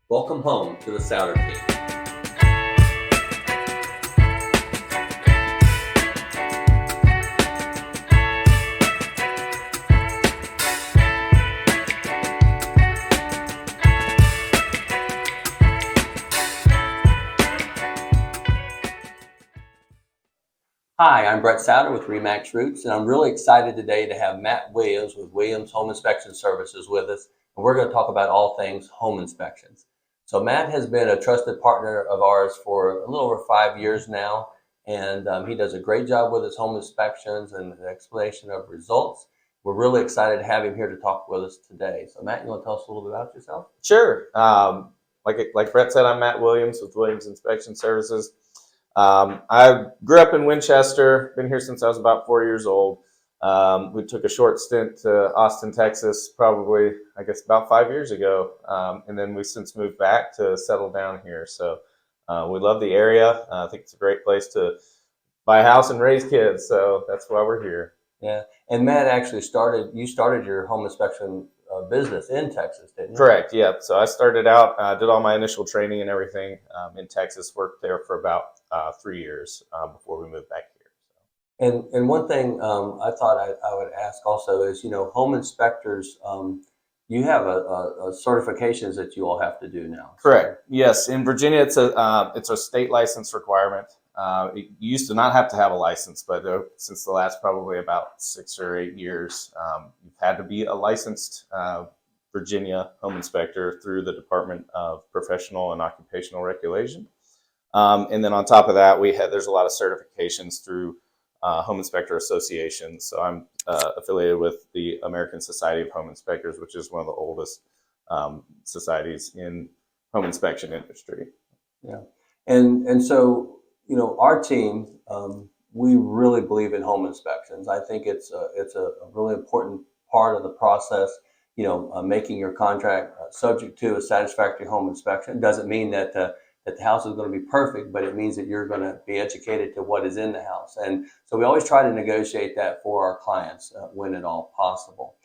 Welcome home to the Souter team. Hi, I'm Brett Souter with Remax Roots, and I'm really excited today to have Matt Williams with Williams Home Inspection Services with us, and we're going to talk about all things home inspections. So Matt has been a trusted partner of ours for a little over 5 years now, and he does a great job with his home inspections and the explanation of results. We're really excited to have him here to talk with us today. So Matt, you want to tell us a little bit about yourself? Sure. Like Brett said, I'm Matt Williams with Williams Inspection Services. I grew up in Winchester, been here since I was about 4 years old. We took a short stint to Austin, Texas, probably, I guess, about 5 years ago. And then we've since moved back to settle down here. So we love the area. I think it's a great place to buy a house and raise kids. So that's why we're here. Yeah, and Matt actually you started your home inspection business in Texas, didn't you? Correct. Yeah. So I started out, did all my initial training and everything in Texas. Worked there for about 3 years before we moved back here. And one thing I thought I would ask also is, home inspectors, you have a certifications that you all have to do now. Correct. Yes. In Virginia, it's a state license requirement. It used to not have to have a license, but since the last probably about 6 or 8 years, you've had to be a licensed Virginia home inspector through the Department of Professional and Occupational Regulation. And then on top of that, there's a lot of certifications through home inspector associations. So I'm affiliated with the American Society of Home Inspectors, which is one of the oldest societies in home inspection industry. Yeah, and so our team, we really believe in home inspections. I think it's a really important part of the process. Making your contract subject to a satisfactory home inspection doesn't mean that the house is going to be perfect, but it means that you're going to be educated to what is in the house. And so we always try to negotiate that for our clients when at all possible.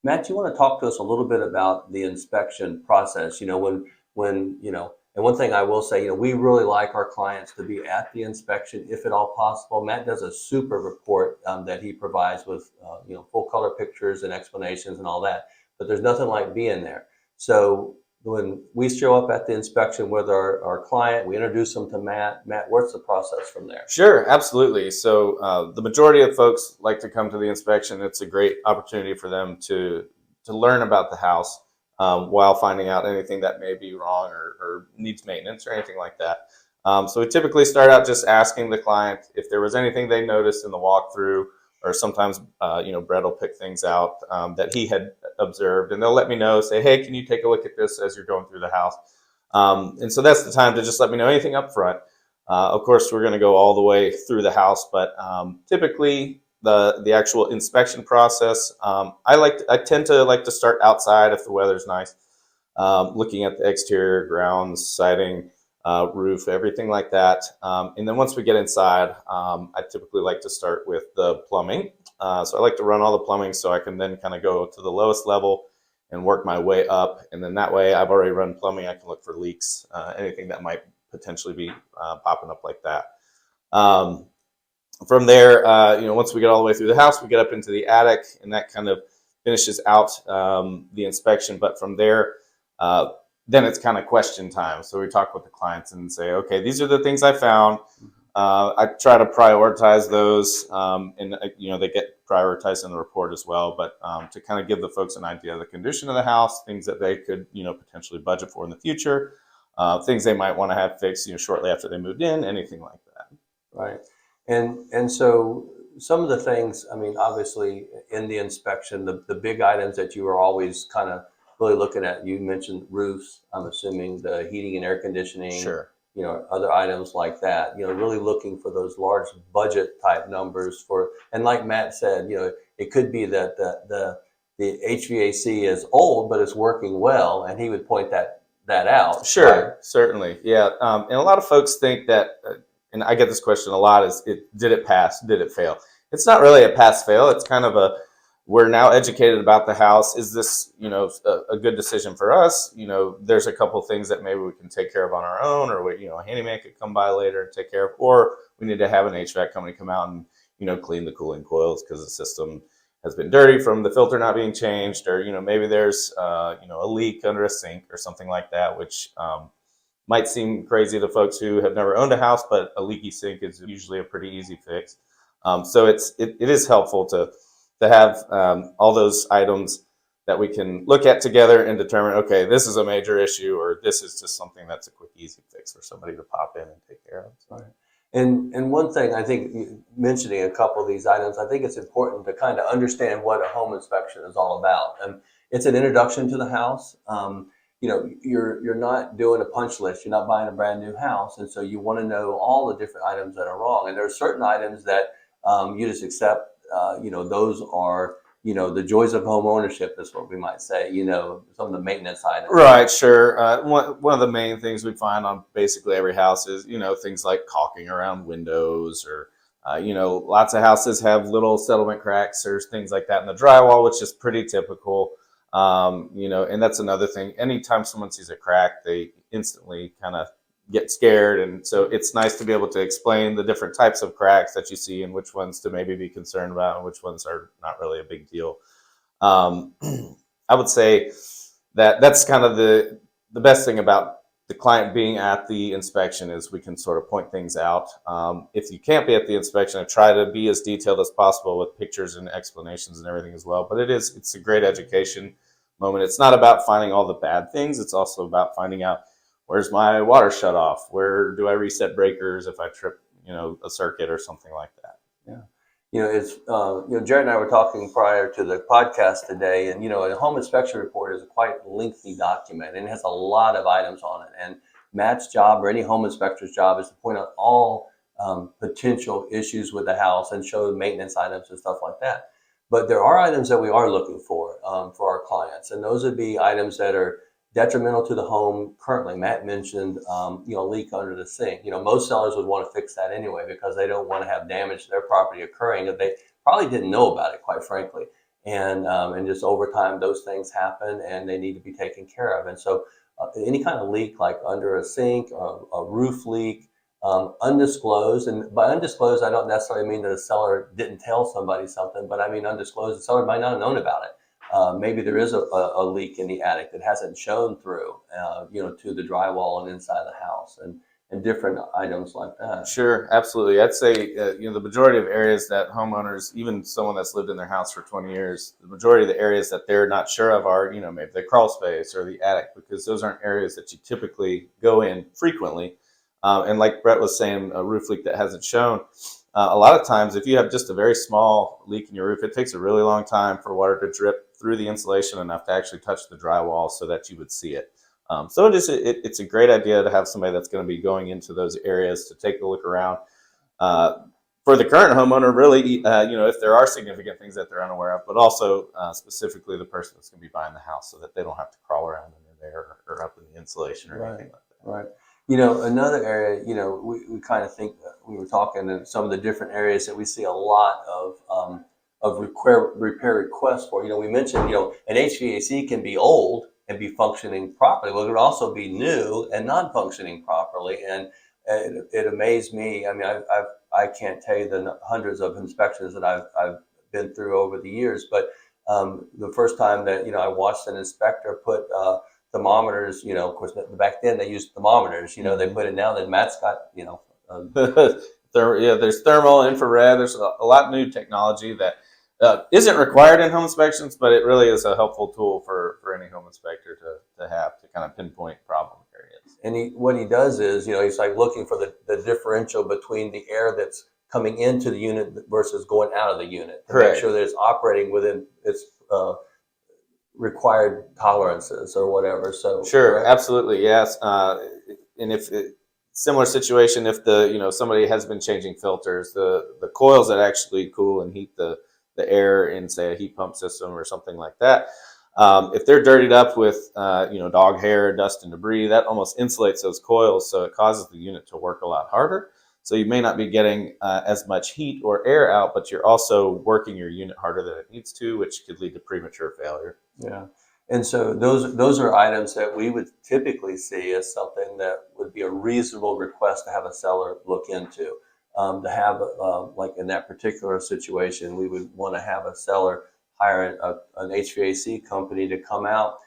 Matt, you want to talk to us a little bit about the inspection process? And one thing I will say, we really like our clients to be at the inspection if at all possible. Matt does a super report that he provides with, full color pictures and explanations and all that, but there's nothing like being there. So when we show up at the inspection with our client, we introduce them to Matt. Matt, what's the process from there? Sure, absolutely. So the majority of folks like to come to the inspection. It's a great opportunity for them to learn about the house while finding out anything that may be wrong or needs maintenance or anything like that. So we typically start out just asking the client if there was anything they noticed in the walkthrough, or sometimes, Brett will pick things out that he had observed, and they'll let me know, say, hey, can you take a look at this as you're going through the house? And so that's the time to just let me know anything up front. Of course, we're going to go all the way through the house, but typically the actual inspection process, I tend to like to start outside if the weather's nice, looking at the exterior, grounds, siding, roof, everything like that. And then once we get inside, I typically like to start with the plumbing. So I like to run all the plumbing so I can then kind of go to the lowest level and work my way up. And then that way I've already run plumbing. I can look for leaks, anything that might potentially be popping up like that. From there, once we get all the way through the house, we get up into the attic, and that kind of finishes out the inspection. But from there, then it's kind of question time. So we talk with the clients and say, okay, these are the things I found. I try to prioritize those, and they get prioritized in the report as well. But to kind of give the folks an idea of the condition of the house, things that they could potentially budget for in the future, things they might want to have fixed shortly after they moved in, anything like that. Right. And so some of the things, obviously in the inspection, the big items that you are always kind of really looking at, you mentioned roofs, I'm assuming the heating and air conditioning, Sure. Other items like that, really looking for those large budget type numbers and like Matt said, it could be that the HVAC is old, but it's working well, and he would point that out. Sure, right? Certainly. Yeah. And a lot of folks think that, and I get this question a lot, did it pass? Did it fail? It's not really a pass fail. It's kind of we're now educated about the house. Is this, a good decision for us? There's a couple things that maybe we can take care of on our own, or a handyman could come by later and take care of, or we need to have an HVAC company come out and, clean the cooling coils because the system has been dirty from the filter not being changed, or, maybe there's, a leak under a sink or something like that, which, might seem crazy to folks who have never owned a house, but a leaky sink is usually a pretty easy fix. So it is helpful to have all those items that we can look at together and determine, okay, this is a major issue, or this is just something that's a quick, easy fix for somebody to pop in and take care of. So. Right. And one thing I think, mentioning a couple of these items, I think it's important to kind of understand what a home inspection is all about. And it's an introduction to the house. You're not doing a punch list. You're not buying a brand new house, and so you want to know all the different items that are wrong. And there are certain items that you just accept. Those are the joys of home ownership, is what we might say. Some of the maintenance items. Right, sure. One of the main things we find on basically every house is, things like caulking around windows, or, lots of houses have little settlement cracks or things like that in the drywall, which is pretty typical. And that's another thing. Anytime someone sees a crack, they instantly kind of get scared. And so it's nice to be able to explain the different types of cracks that you see and which ones to maybe be concerned about and which ones are not really a big deal. I would say that's kind of the best thing about the client being at the inspection, is we can sort of point things out. If you can't be at the inspection, I try to be as detailed as possible with pictures and explanations and everything as well. But it's a great education moment. It's not about finding all the bad things. It's also about finding out, where's my water shut off? Where do I reset breakers if I trip, a circuit or something like that? Yeah. It's Jared and I were talking prior to the podcast today, and a home inspection report is a quite lengthy document, and it has a lot of items on it. And Matt's job, or any home inspector's job, is to point out all potential issues with the house and show maintenance items and stuff like that. But there are items that we are looking for our clients, and those would be items that are detrimental to the home currently. Matt mentioned, leak under the sink. Most sellers would want to fix that anyway, because they don't want to have damage to their property occurring that they probably didn't know about it, quite frankly. And just over time, those things happen and they need to be taken care of. And so any kind of leak, like under a sink, a roof leak, undisclosed, and by undisclosed, I don't necessarily mean that the seller didn't tell somebody something, but I mean undisclosed, the seller might not have known about it. Maybe there is a leak in the attic that hasn't shown through, to the drywall and inside the house, and different items like that. Sure, absolutely. I'd say, the majority of areas that homeowners, even someone that's lived in their house for 20 years, the majority of the areas that they're not sure of are, maybe the crawl space or the attic, because those aren't areas that you typically go in frequently. And like Brett was saying, a roof leak that hasn't shown. A lot of times, if you have just a very small leak in your roof, it takes a really long time for water to drip through the insulation enough to actually touch the drywall so that you would see it. So it's a great idea to have somebody that's going to be going into those areas to take a look around. For the current homeowner, really, if there are significant things that they're unaware of, but also specifically the person that's going to be buying the house, so that they don't have to crawl around under there or up in the insulation or anything like that. Right. Another area, we kind of think, we were talking in some of the different areas that we see a lot of repair requests for. We mentioned, an HVAC can be old and be functioning properly. Well, it could also be new and not functioning properly. And it amazed me. I mean, I can't tell you the hundreds of inspections that I've been through over the years, but the first time that, I watched an inspector put thermometers, of course, back then they used thermometers, they put it down, and Matt's got, there's thermal, infrared. There's a lot of new technology that isn't required in home inspections, but it really is a helpful tool for any home inspector to have to kind of pinpoint problem areas. And what he does is, he's like looking for the differential between the air that's coming into the unit versus going out of the unit, to make sure that it's operating within its required tolerances or whatever. So sure, correct? Absolutely, yes. And if similar situation, if somebody has been changing filters, the coils that actually cool and heat the air in, say, a heat pump system or something like that, if they're dirtied up with dog hair, dust, and debris, that almost insulates those coils, so it causes the unit to work a lot harder. So you may not be getting as much heat or air out, but you're also working your unit harder than it needs to, which could lead to premature failure. Yeah. And so those are items that we would typically see as something that would be a reasonable request to have a seller look into. To have, like in that particular situation, we would want to have a seller hire an HVAC company to come out,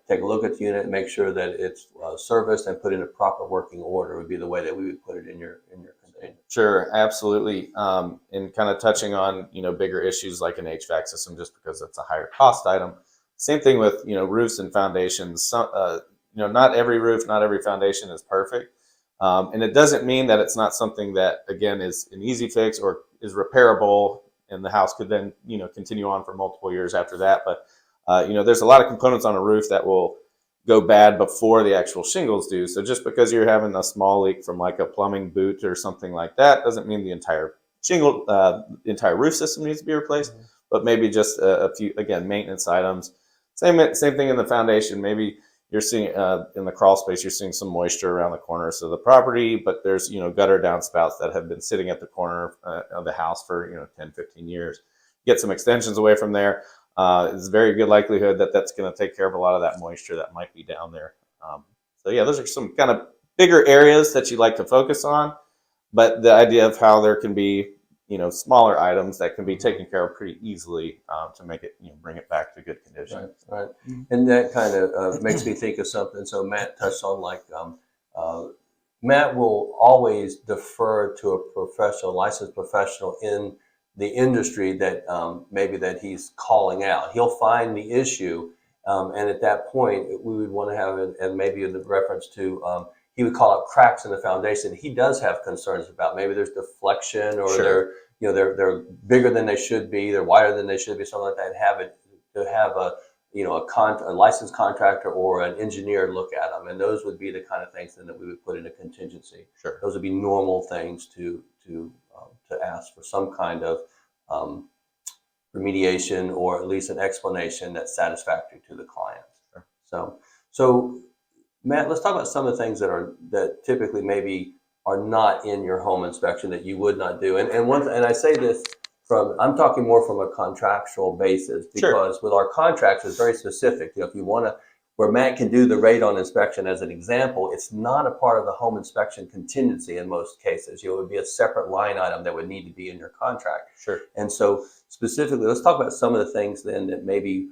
take a look at the unit, make sure that it's serviced and put in a proper working order would be the way that we would put it in your container. Sure, absolutely. And kind of touching on, bigger issues like an HVAC system, just because it's a higher cost item. Same thing with, roofs and foundations. Not every roof, not every foundation is perfect. And it doesn't mean that it's not something that, again, is an easy fix or is repairable, and the house could then, continue on for multiple years after that. But, there's a lot of components on a roof that will go bad before the actual shingles do. So just because you're having a small leak from like a plumbing boot or something like that doesn't mean the entire entire roof system needs to be replaced, but maybe just a few, again, maintenance items. Same thing in the foundation. Maybe you're seeing in the crawl space, you're seeing some moisture around the corners of the property, but there's, gutter downspouts that have been sitting at the corner of the house for, 10, 15 years. Get some extensions away from there. It's a very good likelihood that that's going to take care of a lot of that moisture that might be down there. So yeah, those are some kind of bigger areas that you like to focus on, but the idea of how there can be, smaller items that can be taken care of pretty easily to make it, bring it back to good condition. Right. And that kind of makes me think of something. So Matt touched on Matt will always defer to a professional, licensed professional in the industry that maybe that he's calling out. He'll find the issue, and at that point, we would want to have it, and maybe in the reference to he would call out cracks in the foundation. He does have concerns about maybe there's deflection or Sure. they're bigger than they should be, they're wider than they should be, something like that. And have a licensed contractor or an engineer look at them, and those would be the kind of things then that we would put in a contingency. Sure. Those would be normal things to ask for some kind of remediation or at least an explanation that's satisfactory to the client. Sure. So Matt, let's talk about some of the things that typically maybe are not in your home inspection that you would not do. And I say this I'm talking more from a contractual basis, because Sure. with our contracts, it's very specific. If you want to, where Matt can do the radon inspection as an example, it's not a part of the home inspection contingency in most cases. It would be a separate line item that would need to be in your contract. Sure. And so specifically, let's talk about some of the things then that maybe,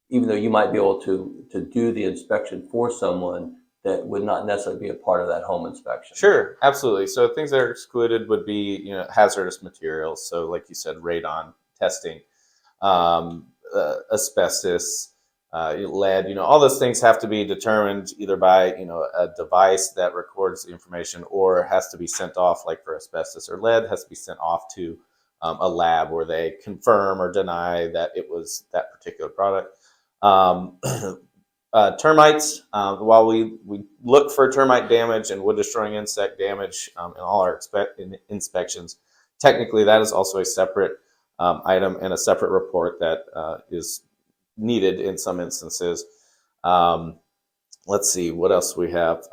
even though you might be able to do the inspection for someone, that would not necessarily be a part of that home inspection. Sure, absolutely. So things that are excluded would be, hazardous materials. So like you said, radon testing, asbestos, lead, all those things have to be determined either by, a device that records the information, or has to be sent off, like for asbestos or lead, has to be sent off to a lab where they confirm or deny that it was that particular product. Termites, while we look for termite damage and wood destroying insect damage in all our inspections, technically that is also a separate item and a separate report that is needed in some instances. Let's see what else we have.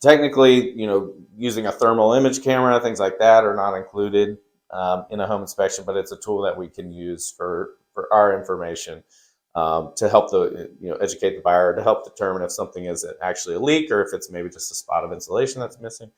Technically, using a thermal image camera, things like that are not included in a home inspection, but it's a tool that we can use for our information. To help educate the buyer, to help determine if something is actually a leak or if it's maybe just a spot of insulation that's missing.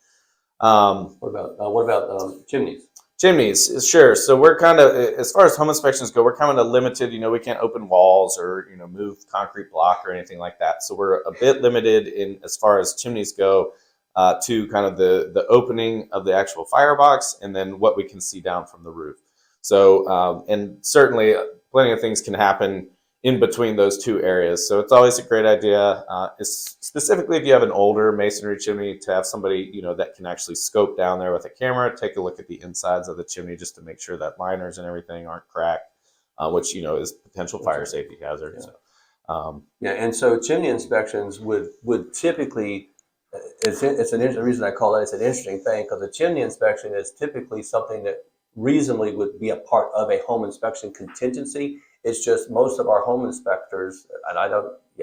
What about chimneys? Chimneys, sure. So we're kind of, as far as home inspections go, we're kind of limited. We can't open walls or move concrete block or anything like that. So we're a bit limited in as far as chimneys go to kind of the opening of the actual firebox and then what we can see down from the roof. So and certainly plenty of things can happen in between those two areas. So it's always a great idea, specifically if you have an older masonry chimney, to have somebody, that can actually scope down there with a camera, take a look at the insides of the chimney just to make sure that liners and everything aren't cracked, which, is potential fire safety hazard. Yeah. So, and so chimney inspections would typically, the reason I call that, it's an interesting thing, because a chimney inspection is typically something that reasonably would be a part of a home inspection contingency. It's just most of our home inspectors,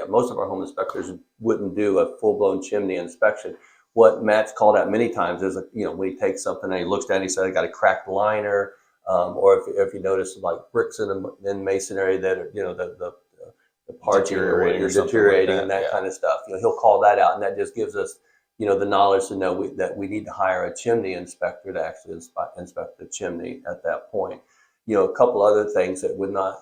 most of our home inspectors wouldn't do a full-blown chimney inspection. what Matt's called out many times is, when he takes something and he looks at it, he said, I got a cracked liner. Or if you notice like bricks in masonry that are, the parching or deteriorating and that kind of stuff, he'll call that out, and that just gives us, the knowledge to know that we need to hire a chimney inspector to actually inspect the chimney at that point. A couple other things that would not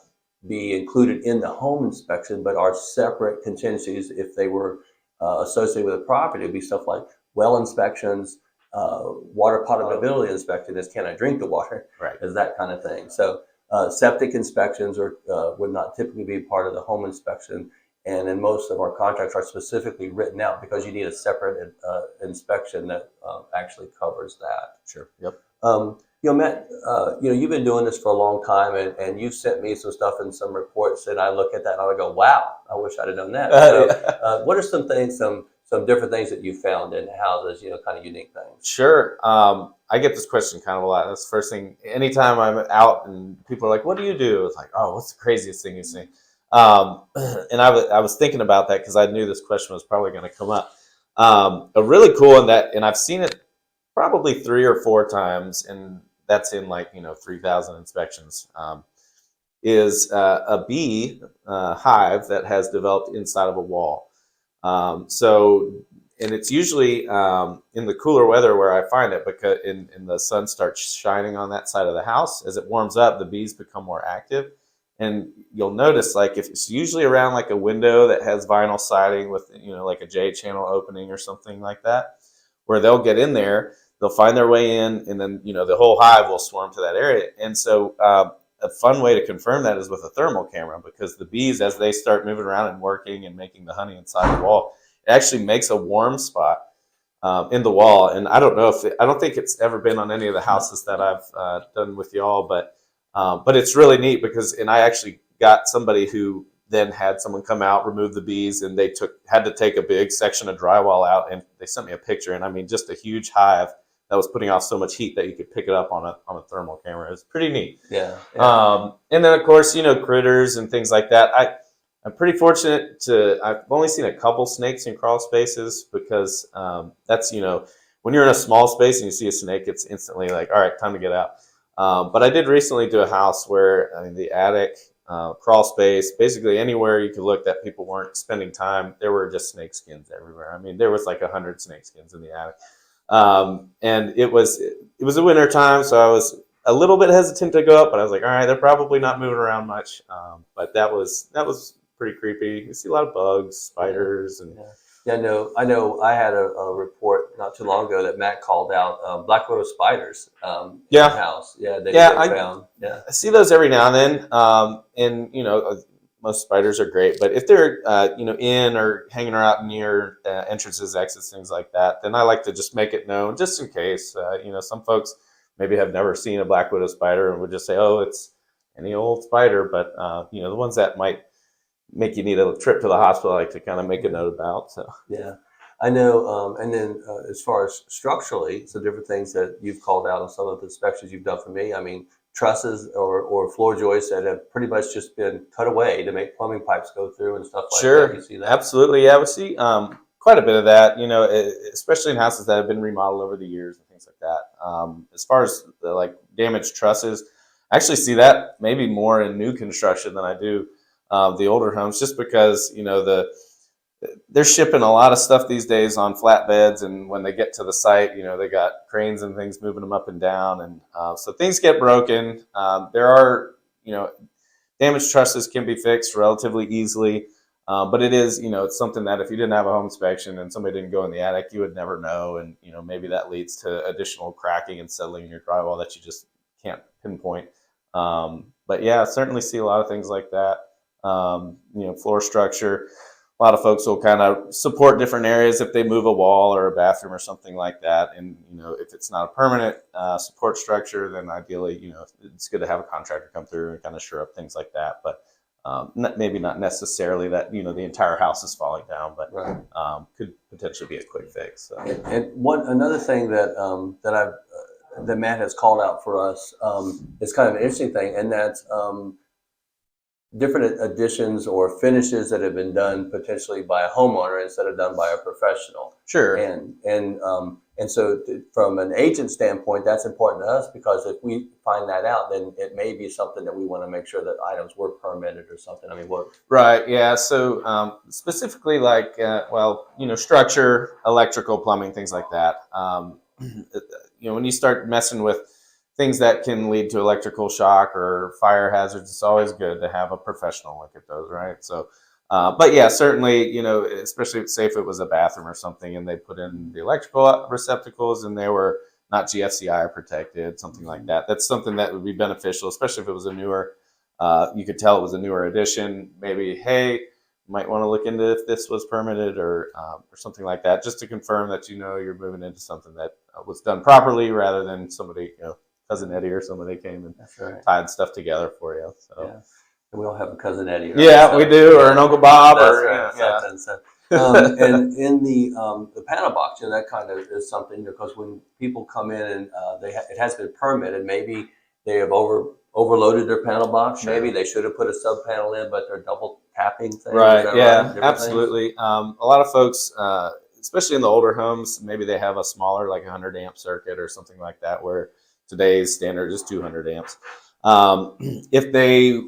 be included in the home inspection, but are separate contingencies if they were associated with a property, would be stuff like well inspections, water potability inspection is, can I drink the water? Right. Is that kind of thing. So septic inspections would not typically be part of the home inspection. And in most of our contracts are specifically written out because you need a separate inspection that actually covers that. Sure. Yep. Matt, you've been doing this for a long time, and you've sent me some stuff and some reports, and I look at that and I go, wow, I wish I'd have done that. So, what are some things, some different things that you found in houses, kind of unique things? Sure. I get this question kind of a lot. That's the first thing. Anytime I'm out and people are like, what do you do? It's like, oh, what's the craziest thing you've seen? And I was thinking about that because I knew this question was probably going to come up. A really cool one and I've seen it probably 3 or 4 times, and that's in 3,000 inspections, is a bee hive that has developed inside of a wall. And it's usually in the cooler weather where I find it, because in the sun starts shining on that side of the house. As it warms up, the bees become more active. And you'll notice, if it's usually around a window that has vinyl siding with, a J channel opening or something like that, where they'll get in there, they'll find their way in, and then, the whole hive will swarm to that area. And so a fun way to confirm that is with a thermal camera, because the bees, as they start moving around and working and making the honey inside the wall, it actually makes a warm spot in the wall. And I don't think it's ever been on any of the houses that I've done with y'all, but it's really neat and I actually got somebody who then had someone come out, remove the bees, and they had to take a big section of drywall out, and they sent me a picture, and I mean, just a huge hive that was putting off so much heat that you could pick it up on a thermal camera. It's pretty neat. Yeah. And then of course, critters and things like that. I'm pretty fortunate I've only seen a couple snakes in crawl spaces, because that's, when you're in a small space and you see a snake, it's instantly like, all right, time to get out. But I did recently do a house where, the attic, crawl space, basically anywhere you could look that people weren't spending time, there were just snake skins everywhere. I mean, there was 100 snake skins in the attic. And it was a winter time, so I was a little bit hesitant to go up, but I was like, all right, they're probably not moving around much. But that was pretty creepy. You see a lot of bugs, spiders, and I know. I had a report not too long ago that Matt called out black widow spiders in the house. They found. I see those every now and then. And most spiders are great, but if they're in or hanging around near entrances, exits, things like that, then I like to just make it known, just in case. Some folks maybe have never seen a black widow spider and would just say, oh, it's any old spider. But the ones that might make you need a trip to the hospital, I like to kind of make a note about. So yeah, I know. And then as far as structurally, some different things that you've called out on some of the inspections you've done for me. I mean, trusses or floor joists that have pretty much just been cut away to make plumbing pipes go through and stuff like that. You see that? Absolutely. Yeah, we see quite a bit of that, especially in houses that have been remodeled over the years and things like that. As far as the damaged trusses, I actually see that maybe more in new construction than I do the older homes, just because they're shipping a lot of stuff these days on flatbeds, and when they get to the site, they got cranes and things moving them up and down, and so things get broken. There are damaged trusses can be fixed relatively easily, but it is it's something that if you didn't have a home inspection and somebody didn't go in the attic, you would never know, and maybe that leads to additional cracking and settling in your drywall that you just can't pinpoint. But yeah, I certainly see a lot of things like that. Floor structure. A lot of folks will kind of support different areas if they move a wall or a bathroom or something like that. And, if it's not a permanent support structure, then ideally, it's good to have a contractor come through and kind of shore up things like that. But maybe not necessarily that, the entire house is falling down, but could potentially be a quick fix. So. And another thing that that Matt has called out for us is kind of an interesting thing, and that's different additions or finishes that have been done potentially by a homeowner instead of done by a professional. Sure. And so from an agent standpoint, that's important to us, because if we find that out, then it may be something that we want to make sure that items were permitted or something. I mean, what? Right. Yeah. So specifically, like, structure, electrical, plumbing, things like that. When you start messing with things that can lead to electrical shock or fire hazards, it's always good to have a professional look at those, right? So, but yeah, certainly, especially say if it was a bathroom or something and they put in the electrical receptacles and they were not GFCI protected, something like that. That's something that would be beneficial, especially if it was a newer, you could tell it was a newer addition. Maybe, hey, you might want to look into if this was permitted or something like that, just to confirm that you're moving into something that was done properly, rather than somebody, Cousin Eddie or somebody came and tied stuff together for you. So. Yeah. And we all have a Cousin Eddie, right? Yeah, so, we do, or an Uncle Bob, or right, something. So, and in the panel box, that kind of is something, because when people come in and it has been permitted, maybe they have overloaded their panel box. Sure. Maybe they should have put a sub panel in, but they're double tapping things. Right. Yeah. Absolutely. A lot of folks, especially in the older homes, maybe they have a smaller, like 100 amp circuit or something like that, where today's standard is 200 amps. If they,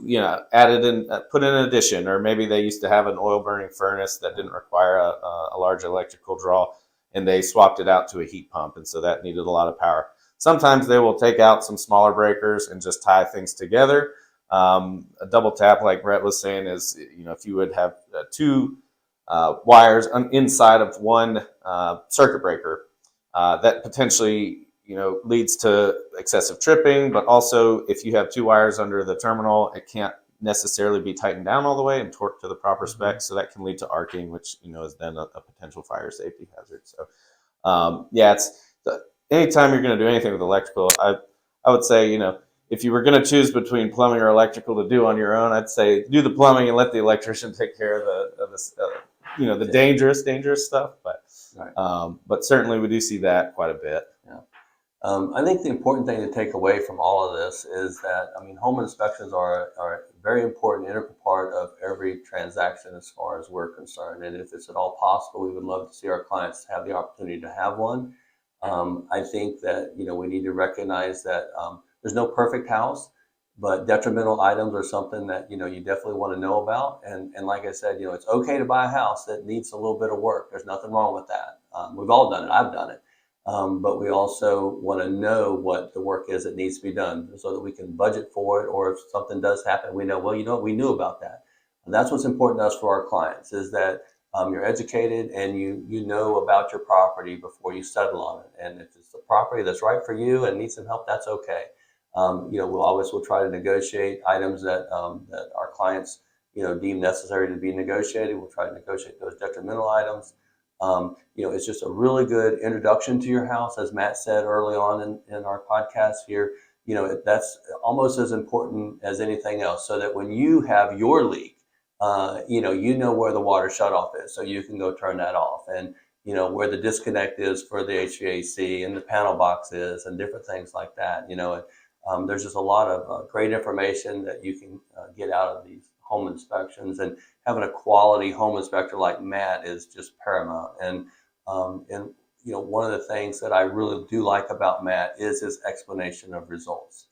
added in, put in an addition, or maybe they used to have an oil burning furnace that didn't require a large electrical draw, and they swapped it out to a heat pump, and so that needed a lot of power. Sometimes they will take out some smaller breakers and just tie things together. A double tap, like Brett was saying, is, if you would have two wires inside of one circuit breaker, that potentially leads to excessive tripping. But also, if you have two wires under the terminal, it can't necessarily be tightened down all the way and torqued to the proper spec, so that can lead to arcing, which is then a potential fire safety hazard. So anytime you're going to do anything with electrical, I would say, if you were going to choose between plumbing or electrical to do on your own, I'd say do the plumbing and let the electrician take care of the dangerous stuff. But certainly we do see that quite a bit. Yeah. I think the important thing to take away from all of this is that, home inspections are a very important, integral part of every transaction as far as we're concerned. And if it's at all possible, we would love to see our clients have the opportunity to have one. I think that, we need to recognize that there's no perfect house, but detrimental items are something that, you definitely want to know about. And like I said, it's okay to buy a house that needs a little bit of work. There's nothing wrong with that. We've all done it. I've done it. But we also want to know what the work is that needs to be done, so that we can budget for it. Or if something does happen, we know, well, we knew about that. And that's what's important to us for our clients, is that you're educated and you know about your property before you settle on it. And if it's a property that's right for you and needs some help, that's okay. We'll try to negotiate items that our clients deem necessary to be negotiated. We'll try to negotiate those detrimental items. It's just a really good introduction to your house, as Matt said early on in our podcast here. That's almost as important as anything else, so that when you have your leak, you know where the water shutoff is, so you can go turn that off, and where the disconnect is for the HVAC and the panel box is, and different things like that. There's just a lot of great information that you can get out of these home inspections, and having a quality home inspector like Matt is just paramount. And one of the things that I really do like about Matt is his explanation of results.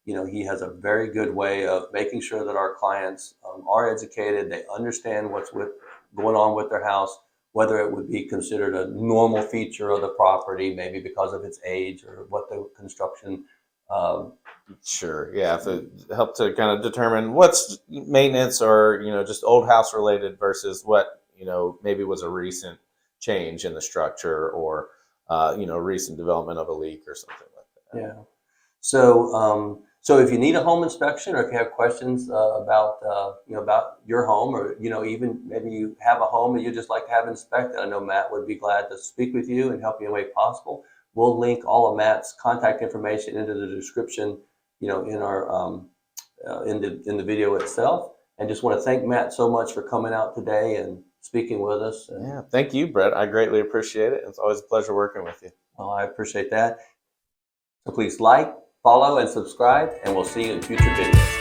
He has a very good way of making sure that our clients are educated. They understand what's going on with their house, whether it would be considered a normal feature of the property, maybe because of its age, or what the construction. Sure. Yeah. To help to kind of determine what's maintenance or, just old house related versus what, maybe was a recent change in the structure, or, recent development of a leak or something like that. Yeah. So if you need a home inspection, or if you have questions about your home, or even maybe you have a home that you just like to have inspected, I know Matt would be glad to speak with you and help you in a way possible. We'll link all of Matt's contact information into the description, in our in the video itself. And just want to thank Matt so much for coming out today and speaking with us. Yeah, thank you, Brett. I greatly appreciate it. It's always a pleasure working with you. Well, I appreciate that. So please like, follow, and subscribe, and we'll see you in future videos.